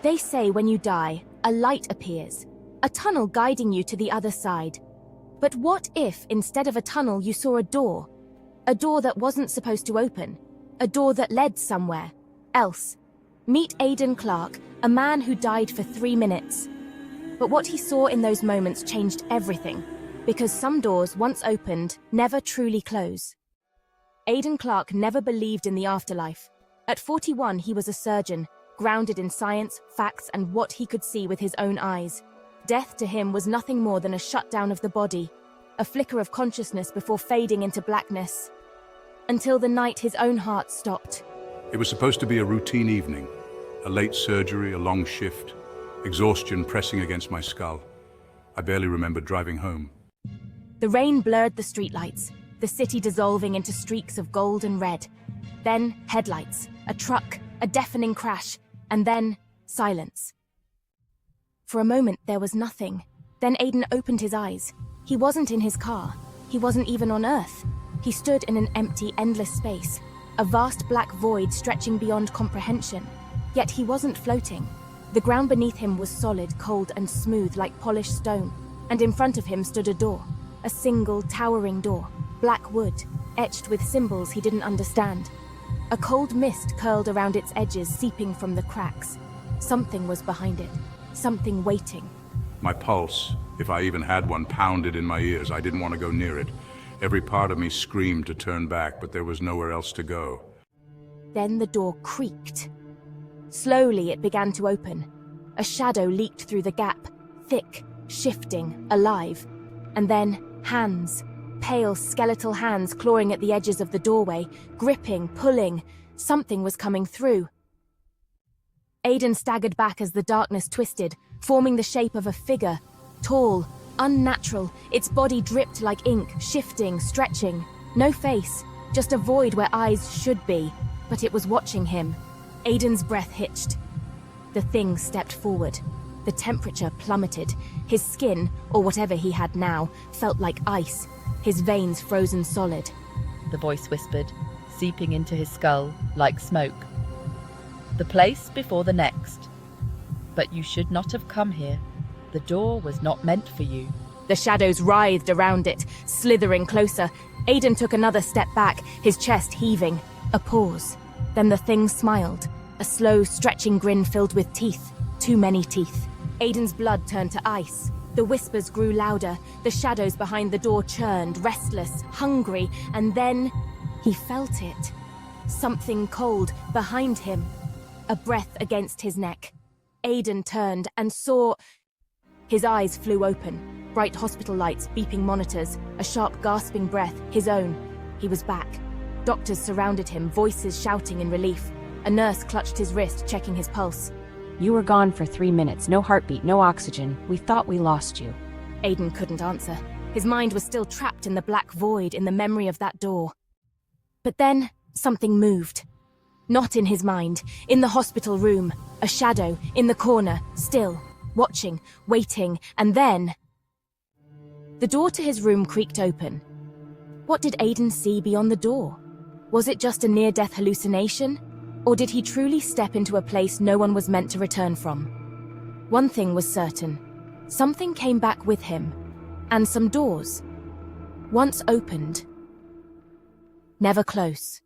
They say when you die, a light appears, a tunnel guiding you to the other side. But what if, instead of a tunnel, you saw a door? A door that wasn't supposed to open. A door that led somewhere else. Meet Aidan Clark, a man who died for 3 minutes. But what he saw in those moments changed everything, because some doors, once opened, never truly close. Aidan Clark never believed in the afterlife. At 41, he was a surgeon, grounded in science, facts, and what he could see with his own eyes. Death to him was nothing more than a shutdown of the body, a flicker of consciousness before fading into blackness. Until the night his own heart stopped. It was supposed to be a routine evening. A late surgery, a long shift, exhaustion pressing against my skull. I barely remembered driving home. The rain blurred the streetlights, the city dissolving into streaks of gold and red. Then headlights, a truck, a deafening crash, and then silence. For a moment there was nothing. Then Aidan opened his eyes. He wasn't in his car. He wasn't even on Earth. He stood in an empty, endless space, a vast black void stretching beyond comprehension. Yet he wasn't floating. The ground beneath him was solid, cold, and smooth like polished stone, and in front of him stood a door, a single, towering door, black wood, etched with symbols he didn't understand. A cold mist curled around its edges, seeping from the cracks. Something was behind it, something waiting. My pulse, if I even had one, pounded in my ears. I didn't want to go near it. Every part of me screamed to turn back, but there was nowhere else to go. Then the door creaked. Slowly it began to open. A shadow leaked through the gap, thick, shifting, alive. And then hands, pale skeletal hands clawing at the edges of the doorway, gripping, pulling. Something was coming through. Aidan staggered back as the darkness twisted, forming the shape of a figure, tall, unnatural. Its body dripped like ink, shifting, stretching. No face, just a void where eyes should be, but it was watching him. Aidan's breath hitched. The thing stepped forward. The temperature plummeted. His skin, or whatever he had now, felt like ice, his veins frozen solid. The voice whispered, seeping into his skull like smoke. The place before the next. But you should not have come here. The door was not meant for you. The shadows writhed around it, slithering closer. Aidan took another step back, his chest heaving. A pause. Then the thing smiled. A slow, stretching grin filled with teeth. Too many teeth. Aidan's blood turned to ice. The whispers grew louder. The shadows behind the door churned, restless, hungry, and then he felt it. Something cold behind him. A breath against his neck. Aidan turned and saw... His eyes flew open. Bright hospital lights, beeping monitors, a sharp gasping breath, his own. He was back. Doctors surrounded him, voices shouting in relief. A nurse clutched his wrist, checking his pulse. You were gone for 3 minutes, no heartbeat, no oxygen. We thought we lost you. Aidan couldn't answer. His mind was still trapped in the black void, in the memory of that door. But then, something moved. Not in his mind, in the hospital room. A shadow, in the corner, still, watching, waiting, and then... The door to his room creaked open. What did Aidan see beyond the door? Was it just a near-death hallucination? Or did he truly step into a place no one was meant to return from? One thing was certain. Something came back with him. And some doors. Once opened, never close.